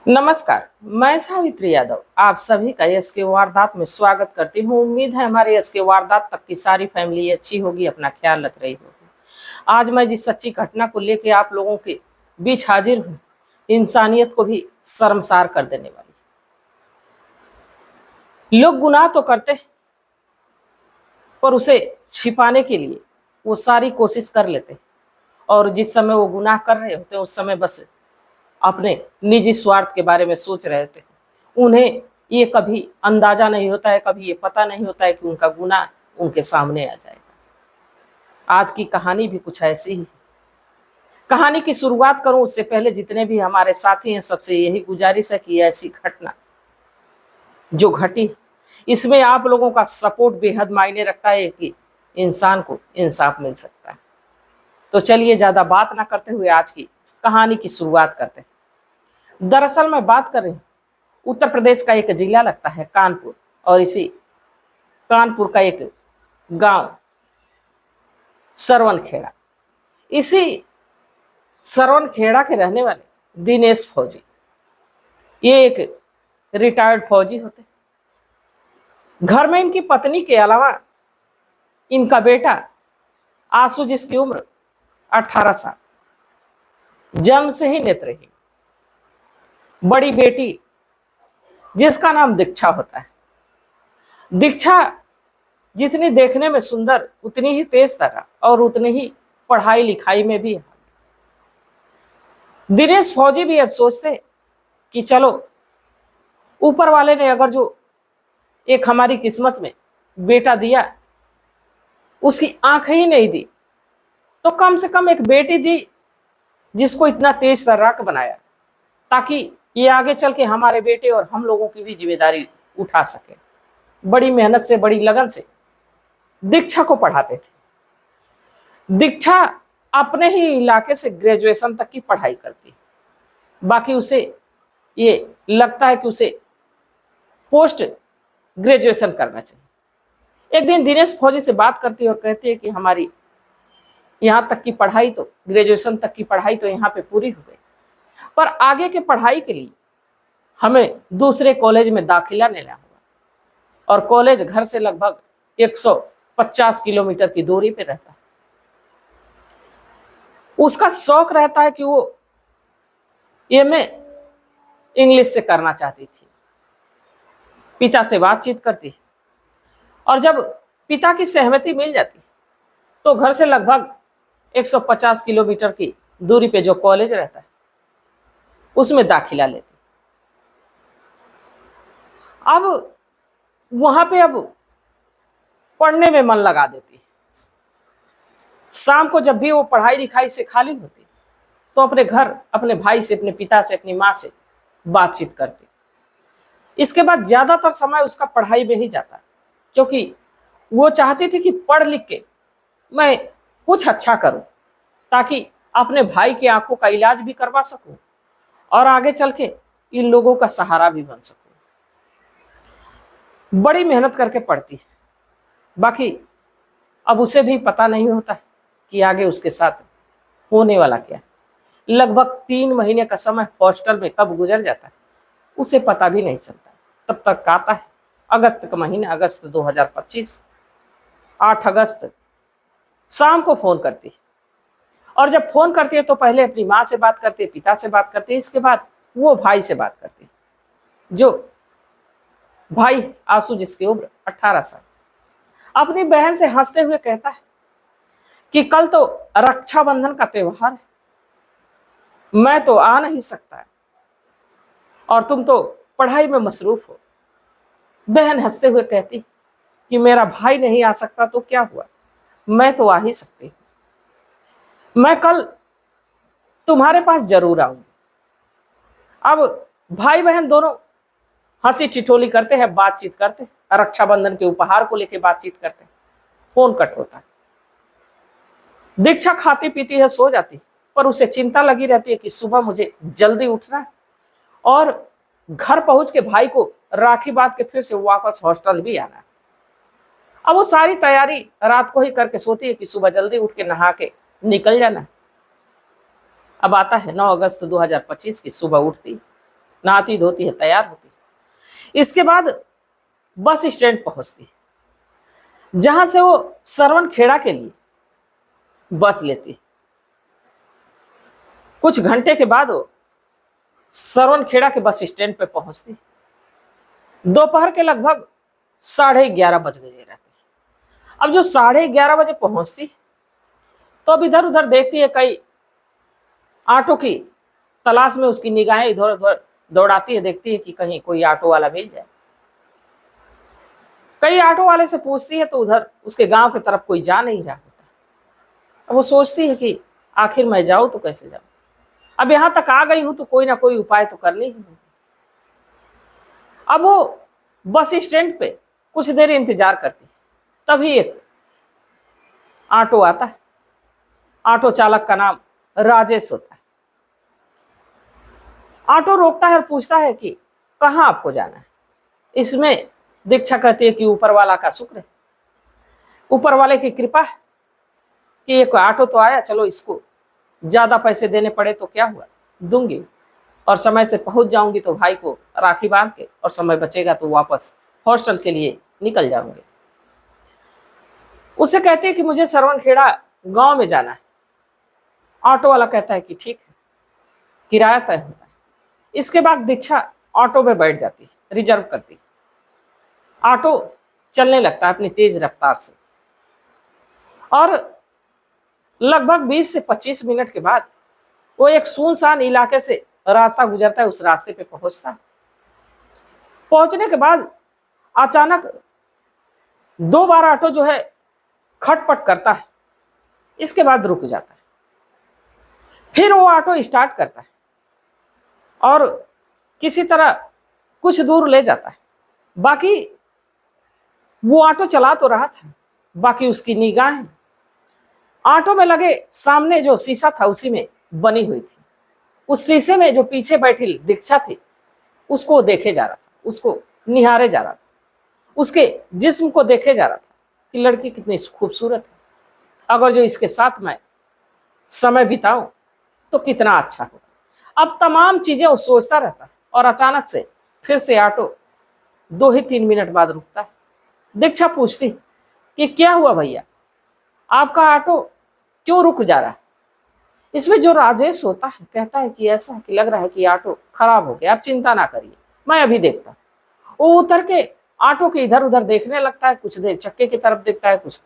नमस्कार। मैं सावित्री यादव आप सभी का एस के वारदात में स्वागत करती हूँ। उम्मीद है हमारे एस के वारदात तक की सारी फैमिली अच्छी होगी, अपना ख्याल रख रही होगी। आज मैं जिस सच्ची घटना को लेकर आप लोगों के बीच हाजिर हूँ, इंसानियत को भी शर्मसार कर देने वाली। लोग गुनाह तो करते हैं, पर उसे छिपाने के लिए वो सारी कोशिश कर लेते हैं, और जिस समय वो गुनाह कर रहे होते हैं उस समय बस अपने निजी स्वार्थ के बारे में सोच रहे थे। उन्हें ये कभी अंदाजा नहीं होता है, कभी ये पता नहीं होता है कि उनका गुनाह उनके सामने आ जाएगा। आज की कहानी भी कुछ ऐसी ही। कहानी की शुरुआत करूं उससे पहले जितने भी हमारे साथी हैं सबसे यही गुजारिश है कि ऐसी घटना जो घटी इसमें आप लोगों का सपोर्ट बेहद मायने रखता है कि इंसान को इंसाफ मिल सकता है। तो चलिए ज्यादा बात ना करते हुए आज की कहानी की शुरुआत करते हैं। दरअसल मैं बात कर रही हूँ उत्तर प्रदेश का एक जिला लगता है कानपुर, और इसी कानपुर का एक गांव सरवनखेड़ा। इसी सरवनखेड़ा के रहने वाले दिनेश फौजी, ये एक रिटायर्ड फौजी होते। घर में इनकी पत्नी के अलावा इनका बेटा आसू जिसकी उम्र 18 साल, जन्म से ही नेत्रहीन। बड़ी बेटी जिसका नाम दीक्षा होता है। दीक्षा जितनी देखने में सुंदर उतनी ही तेज तर्रा और उतनी ही पढ़ाई लिखाई में भी। दिनेश फौजी भी अब सोचते कि चलो ऊपर वाले ने अगर जो एक हमारी किस्मत में बेटा दिया उसकी आंख ही नहीं दी तो कम से कम एक बेटी दी जिसको इतना तेज तर्राक बनाया, ताकि ये आगे चल के हमारे बेटे और हम लोगों की भी जिम्मेदारी उठा सके। बड़ी मेहनत से बड़ी लगन से दीक्षा को पढ़ाते थे। दीक्षा अपने ही इलाके से ग्रेजुएशन तक की पढ़ाई करती, बाकी उसे ये लगता है कि उसे पोस्ट ग्रेजुएशन करना चाहिए। एक दिन दिनेश फौजी से बात करती है और कहती है कि हमारी यहाँ तक की पढ़ाई तो ग्रेजुएशन तक की पढ़ाई तो यहाँ पे पूरी हो गई, पर आगे के पढ़ाई के लिए हमें दूसरे कॉलेज में दाखिला लेना होगा, और कॉलेज घर से लगभग 150 किलोमीटर की दूरी पे रहता है। उसका शौक रहता है कि वो एमए इंग्लिश से करना चाहती थी। पिता से बातचीत करती, और जब पिता की सहमति मिल जाती तो घर से लगभग 150 किलोमीटर की दूरी पे जो कॉलेज रहता है उसमें दाखिला लेती। अब वहां पे अब पढ़ने में मन लगा देती। शाम को जब भी वो पढ़ाई लिखाई से खाली होती तो अपने घर अपने भाई से, अपने पिता से, अपनी माँ से बातचीत करती। इसके बाद ज्यादातर समय उसका पढ़ाई में ही जाता, क्योंकि वो चाहती थी कि पढ़ लिख के मैं कुछ अच्छा करूं, ताकि अपने भाई की आंखों का इलाज भी करवा सकूं और आगे चल के इन लोगों का सहारा भी बन सकूं। बड़ी मेहनत करके पढ़ती है, बाकी अब उसे भी पता नहीं होता कि आगे उसके साथ होने वाला क्या है। लगभग 3 महीने का समय हॉस्टल में कब गुजर जाता है उसे पता भी नहीं चलता। तब तक आता है अगस्त का महीना, अगस्त 2025। 8 अगस्त शाम को फोन करती है, और जब फोन करती है तो पहले अपनी माँ से बात करती है, पिता से बात करती है, इसके बाद वो भाई से बात करती है, जो भाई आंसू जिसकी उम्र 18 साल। अपनी बहन से हंसते हुए कहता है कि कल तो रक्षाबंधन का त्योहार है, मैं तो आ नहीं सकता और तुम तो पढ़ाई में मसरूफ हो। बहन हंसते हुए कहती कि मेरा भाई नहीं आ सकता तो क्या हुआ, मैं तो आ ही सकती हूं। मैं कल तुम्हारे पास जरूर आऊंगी। अब भाई बहन दोनों हंसी ठिठोली करते हैं, बातचीत करते हैं, रक्षाबंधन के उपहार को लेकर बातचीत करते हैं। फोन कट होता है। दीक्षा खाती पीती है, सो जाती, पर उसे चिंता लगी रहती है कि सुबह मुझे जल्दी उठना है और घर पहुंच के भाई को राखी बांध के फिर से वापस हॉस्टल भी आना है। अब वो सारी तैयारी रात को ही करके सोती है कि सुबह जल्दी उठ के नहा के निकल जाना है। अब आता है 9 अगस्त 2025 की सुबह उठती, नहाती धोती है, तैयार होती है। इसके बाद बस स्टैंड पहुंचती है, जहां से वो सरवन खेड़ा के लिए बस लेती। कुछ घंटे के बाद वो सरवन खेड़ा के बस स्टैंड पे पहुंचती। दोपहर के लगभग 11:30 बज गए रहते। अब जो 11:30 बजे पहुंचती, तो अब इधर उधर देखती है, कई ऑटो की तलाश में उसकी निगाहें इधर उधर दौड़ाती है, देखती है कि कहीं कोई ऑटो वाला मिल जाए। कई ऑटो वाले से पूछती है तो उधर उसके गांव की तरफ कोई जा नहीं रहा होता। अब वो सोचती है कि आखिर मैं जाऊं तो कैसे जाऊं, अब यहां तक आ गई हूं तो कोई ना कोई उपाय तो करनी ही होगी। अब वो बस स्टैंड पे कुछ देर इंतजार करती, तभी एक ऑटो आता है। ऑटो चालक का नाम राजेश होता है। ऑटो रोकता है और पूछता है कि कहाँ आपको जाना है। इसमें दीक्षा कहती है कि ऊपर वाला का शुक्र है, ऊपर वाले की कृपा है कि एक ऑटो तो आया, चलो इसको ज्यादा पैसे देने पड़े तो क्या हुआ, दूंगी, और समय से पहुंच जाऊंगी तो भाई को राखी बांध के, और समय बचेगा तो वापस हॉस्टल के लिए निकल जाऊंगे। उसे कहती है कि मुझे सरवन खेड़ा गांव में जाना है। ऑटो वाला कहता है कि ठीक है, किराया तय होता है। इसके बाद दीक्षा ऑटो में बैठ जाती है, रिजर्व करती। ऑटो चलने लगता है अपनी तेज रफ्तार से, और लगभग 20 से 25 मिनट के बाद वो एक सुनसान इलाके से रास्ता गुजरता है, उस रास्ते पे पहुंचता है। पहुंचने के बाद अचानक 2 बार ऑटो जो है खटपट करता है, इसके बाद रुक जाता है। फिर वो ऑटो स्टार्ट करता है और किसी तरह कुछ दूर ले जाता है। बाकी वो ऑटो चला तो रहा था, बाकी उसकी निगाहें ऑटो में लगे सामने जो शीशा था उसी में बनी हुई थी। उस शीशे में जो पीछे बैठी दीक्षा थी उसको देखे जा रहा था, उसको निहारे जा रहा था, उसके जिस्म को देखे जा रहा था कि लड़की कितनी खूबसूरत है, अगर जो इसके साथ मैं समय बिताऊं तो कितना अच्छा हो। अब तमाम चीजें वो सोचता रहता है, और अचानक से फिर से ऑटो 2 ही 3 मिनट बाद रुकता है। दीक्षा पूछती कि क्या हुआ भैया, आपका ऑटो क्यों रुक जा रहा है। इसमें जो राजेश होता है कहता है कि ऐसा कि लग रहा है कि ऑटो खराब हो गया, आप चिंता ना करिए, मैं अभी देखता हूं। वो उतर के ऑटो के इधर उधर देखने लगता है, कुछ देर चक्के की तरफ देखता है, कुछ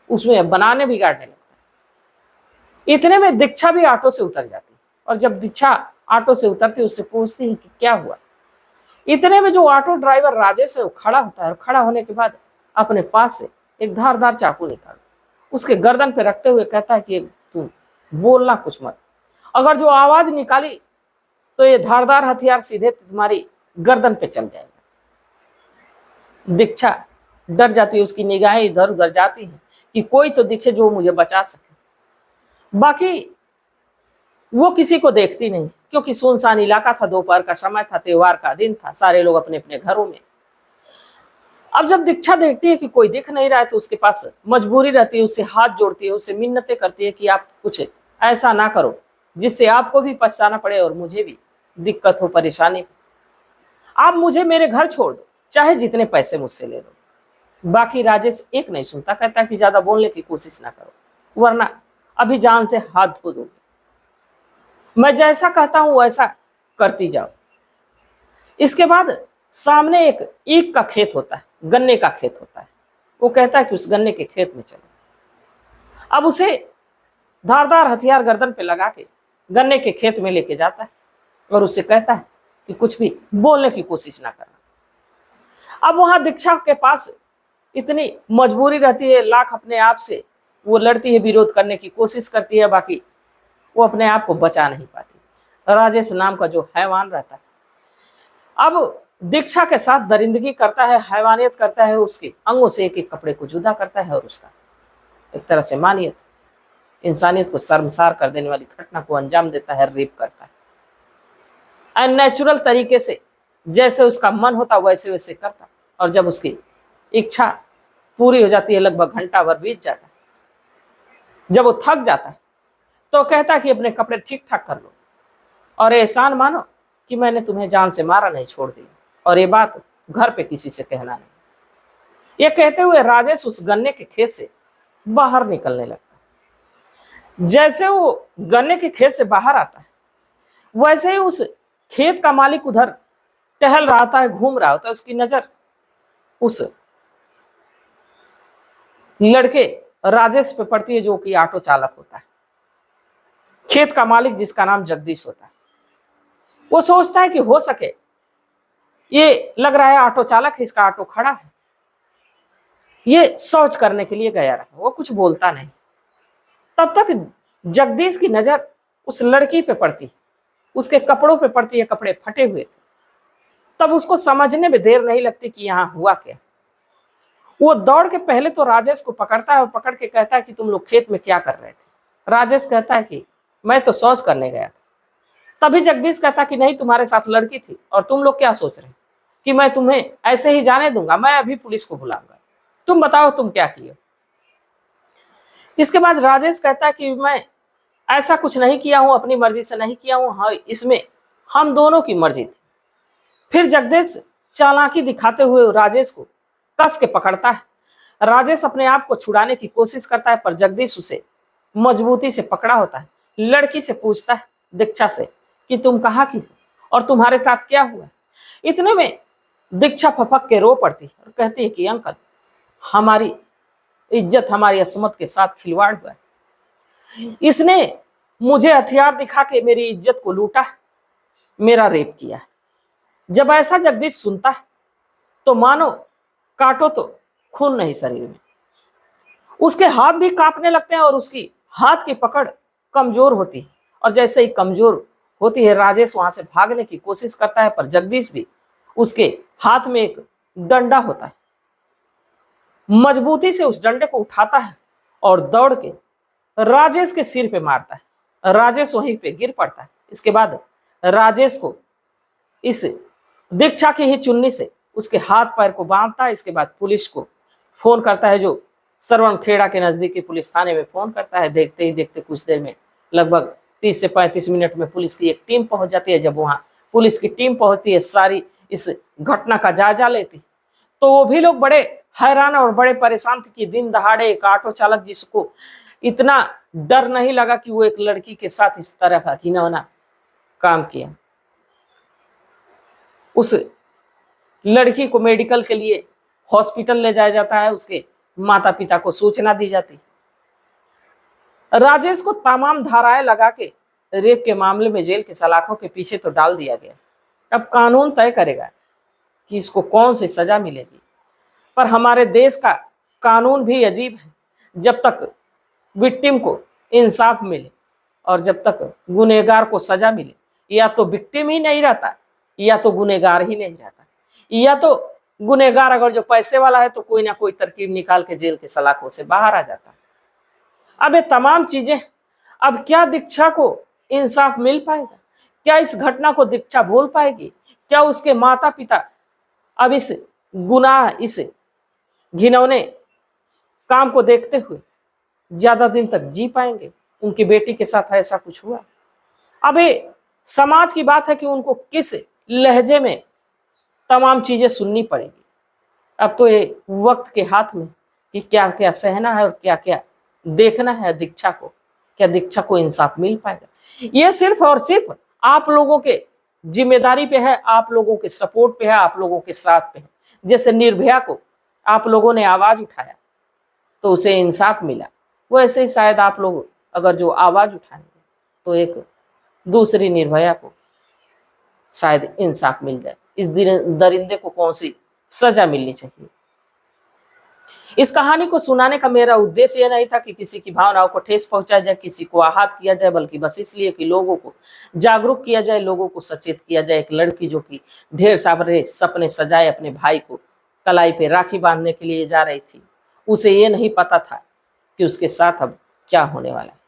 उसमें बनाने बिगाड़ने लगता है। इतने में दीक्षा भी ऑटो से उतर जाती है, और जब दीक्षा ऑटो से उतरती है उससे पूछती है कि क्या हुआ। इतने में जो ऑटो ड्राइवर राजेश है वो खड़ा होता है, और खड़ा होने के बाद अपने पास से एक धारदार चाकू निकाल उसके गर्दन पे रखते हुए कहता है कि तू बोलना कुछ मत, अगर जो आवाज निकाली तो ये धारदार हथियार सीधे तुम्हारी गर्दन पे चल जाएगा। दीक्षा डर जाती है, उसकी निगाहें इधर उधर जाती हैं कि कोई तो दिखे जो मुझे बचा सके। बाकी वो किसी को देखती नहीं, क्योंकि सुनसान इलाका था, दोपहर का समय था, त्योहार का दिन था, सारे लोग अपने अपने घरों में। अब जब दीक्षा देखती है कि कोई दिख नहीं रहा है तो उसके पास मजबूरी रहती है, उससे हाथ जोड़ती है, उससे मिन्नतें करती है कि आप कुछ ऐसा ना करो जिससे आपको भी पछताना पड़े और मुझे भी दिक्कत हो, परेशानी हो। आप मुझे मेरे घर छोड़ दो, चाहे जितने पैसे मुझसे ले लो। बाकी राजेश एक नहीं सुनता, कहता कि ज्यादा बोलने की कोशिश ना करो, वरना अभी जान से हाथ धो दोगे। मैं जैसा कहता हूं वैसा करती जाओ। इसके बाद सामने एक ईख का खेत होता है, गन्ने का खेत होता है। वो कहता है कि उस गन्ने के खेत में चलो। अब उसे धारदार हथियार गर्दन पे लगा के गन्ने के खेत में लेके जाता है, और उससे कहता है कि कुछ भी बोलने की कोशिश ना करना। अब वहां दीक्षा के पास इतनी मजबूरी रहती है, लाख अपने आप से वो लड़ती है, विरोध करने की कोशिश करती है, बाकी वो अपने आप को बचा नहीं पाती। राजेश नाम का जो हैवान रहता है अब दीक्षा के साथ दरिंदगी करता है, हैवानियत करता है, उसके अंगों से एक एक कपड़े को जुदा करता है, और उसका एक तरह से मानियत, इंसानियत को शर्मसार कर देने वाली घटना को अंजाम देता है, रेप करता है। अननेचुरल तरीके से जैसे उसका मन होता वैसे वैसे करता, और जब उसकी इच्छा पूरी हो जाती है, लगभग घंटा भर बीत जाता है, जब वो थक जाता है तो कहता है कि अपने कपड़े ठीक ठाक कर लो और एहसान मानो कि मैंने तुम्हें जान से मारा नहीं छोड़ दिया, और ये बात घर पे किसी से कहना नहीं। ये कहते हुए राजेश उस गन्ने के खेत से बाहर निकलने लगता। जैसे वो गन्ने के खेत से बाहर आता है, वैसे ही उस खेत का मालिक उधर टहल रहा था, घूम रहा होता है। उसकी नजर उस लड़के राजेश पे पड़ती है, जो कि ऑटो चालक होता है, खेत का मालिक जिसका नाम जगदीश होता है। वो सोचता है कि हो सके, ये लग रहा है ऑटो चालक है, इसका ऑटो खड़ा है, ये शौच करने के लिए गया रहा। वो कुछ बोलता नहीं। तब तक जगदीश की नजर उस लड़की पे पड़ती, उसके कपड़ों पे पड़ती है, कपड़े फटे हुए थे। तब उसको समझने में देर नहीं लगती कि यहाँ हुआ क्या। वो दौड़ के पहले तो राजेश को पकड़ता है और पकड़ के कहता है कि तुम लोग खेत में क्या कर रहे थे। राजेश कहता है कि मैं तो शौच करने गया था। तभी जगदीश कहता है कि नहीं, तुम्हारे साथ लड़की थी, और तुम लोग क्या सोच रहे कि मैं तुम्हें ऐसे ही जाने दूंगा? मैं अभी पुलिस को बुलाऊंगा, तुम बताओ तुम क्या किए। इसके बाद राजेश कहता है कि मैं ऐसा कुछ नहीं किया हूं, अपनी मर्जी से नहीं किया हूं, हाँ इसमें हम दोनों की मर्जी थी। फिर जगदीश चालाकी दिखाते हुए राजेश को कस के पकड़ता है। राजेश अपने आप को छुड़ाने की कोशिश करता है, पर जगदीश उसे मजबूती से पकड़ा होता है। लड़की से पूछता है, दीक्षा से, कि तुम कहाँ की हो और तुम्हारे साथ क्या हुआ। इतने में दीक्षा फपक के रो पड़ती और कहती है कि अंकल, हमारी इज्जत, हमारी असमत के साथ खिलवाड़ हुआ है। इसने मुझे हथियार दिखा के मेरी इज्जत को लूटा, मेरा रेप किया। जब ऐसा जगदीश सुनता है तो मानो काटो तो खून नहीं शरीर में। उसके हाथ भी कांपने लगते हैं और उसकी हाथ की पकड़ कमजोर होती, और जैसे ही कमजोर होती है राजेश वहां से भागने की कोशिश करता है, पर जगदीश भी उसके हाथ में एक डंडा होता है, मजबूती से उस डंडे को उठाता है और दौड़ के राजेश के सिर पे मारता है। राजेश वहीं पे गिर पड़ता है। इसके बाद राजेश को इस दीक्षा की ही चुन्नी से उसके हाथ पैर को बांधता है। इसके बाद पुलिस को फोन करता है, जो सरवण खेड़ा के नजदीकी पुलिस थाने में फोन करता है। देखते ही देखते कुछ देर में, लगभग 30 से 35 मिनट में पुलिस की एक टीम पहुंच जाती है। जब वहां पुलिस की टीम पहुंचती है, सारी इस घटना का जायजा लेती, तो वो भी लोग बड़े हैरान और बड़े परेशान थे कि दिन दहाड़े एक ऑटो चालक जिसको इतना डर नहीं लगा कि वो एक लड़की के साथ इस तरह का घिनौना काम किया। उस लड़की को मेडिकल के लिए हॉस्पिटल ले जाया जाता है, उसके माता पिता को सूचना दी जाती। राजेश को तमाम धाराएं लगा के रेप के मामले में जेल के सलाखों के पीछे तो डाल दिया गया। अब कानून तय करेगा कि इसको कौन सी सजा मिलेगी। पर हमारे देश का कानून भी अजीब है। जब तक विक्टिम को इंसाफ मिले और जब तक गुनहगार को सजा मिले, या तो विक्टिम ही नहीं रहता, या तो गुनहगार ही नहीं रहता, या तो गुनहगार अगर जो पैसे वाला है तो कोई ना कोई तरकीब निकाल के जेल के सलाखों से बाहर आ जाता है। अब ये तमाम चीजें, अब क्या दीक्षा को इंसाफ मिल पाएगा? क्या इस घटना को दीक्षा भूल पाएगी? क्या उसके माता पिता अब इस गुनाह, इस घिनौने काम को देखते हुए ज्यादा दिन तक जी पाएंगे? उनकी बेटी के साथ ऐसा कुछ हुआ। अब ये समाज की बात है कि उनको किस लहजे में तमाम चीजें सुननी पड़ेगी। अब तो ये वक्त के हाथ में कि क्या क्या सहना है और क्या क्या देखना है दीक्षा को। क्या दीक्षा को इंसाफ मिल पाएगा? ये सिर्फ और सिर्फ आप लोगों के जिम्मेदारी पे है, आप लोगों के सपोर्ट पे है, आप लोगों के साथ पे है। जैसे निर्भया को आप लोगों ने आवाज उठाया तो उसे इंसाफ मिला, वैसे ही शायद आप लोग अगर जो आवाज उठाएंगे तो एक दूसरी निर्भया को शायद इंसाफ मिल जाए। इस दरिंदे को कौन सी सजा मिलनी चाहिए। इस कहानी को सुनाने का मेरा उद्देश्य यह नहीं था कि किसी की भावनाओं को ठेस पहुंचाया जाए, किसी को आहत किया जाए, बल्कि बस इसलिए कि लोगों को जागरूक किया जाए, लोगों को सचेत किया जाए। एक लड़की जो कि ढेर सारे सपने सजाए अपने भाई को कलाई पे राखी बांधने के लिए जा रही थी, उसे ये नहीं पता था कि उसके साथ अब क्या होने वाला है।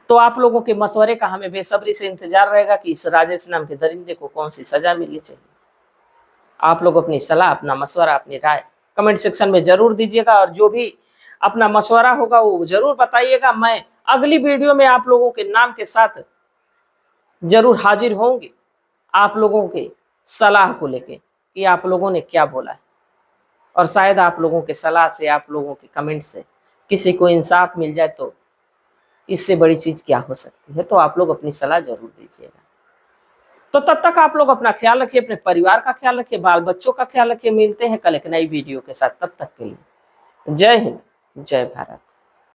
तो आप लोगों के मशवरे का हमें बेसब्री से इंतजार रहेगा कि इस राजेश नाम के दरिंदे को कौन सी सजा मिलनी चाहिए। आप लोग अपनी सलाह, अपना मशवरा, अपनी राय कमेंट सेक्शन में जरूर दीजिएगा, और जो भी अपना मशवरा होगा वो जरूर बताइएगा। मैं अगली वीडियो में आप लोगों के नाम के साथ जरूर हाजिर होंगे आप लोगों के सलाह को लेके कि आप लोगों ने क्या बोला है, और शायद आप लोगों के सलाह से, आप लोगों के कमेंट से किसी को इंसाफ मिल जाए तो इससे बड़ी चीज क्या हो सकती है। तो आप लोग अपनी सलाह जरूर दीजिएगा। तो तब तक आप लोग अपना ख्याल रखिए, अपने परिवार का ख्याल रखिए, बाल बच्चों का ख्याल रखिए। मिलते हैं कल एक नई वीडियो के साथ, तब तक के लिए जय हिंद, जय भारत।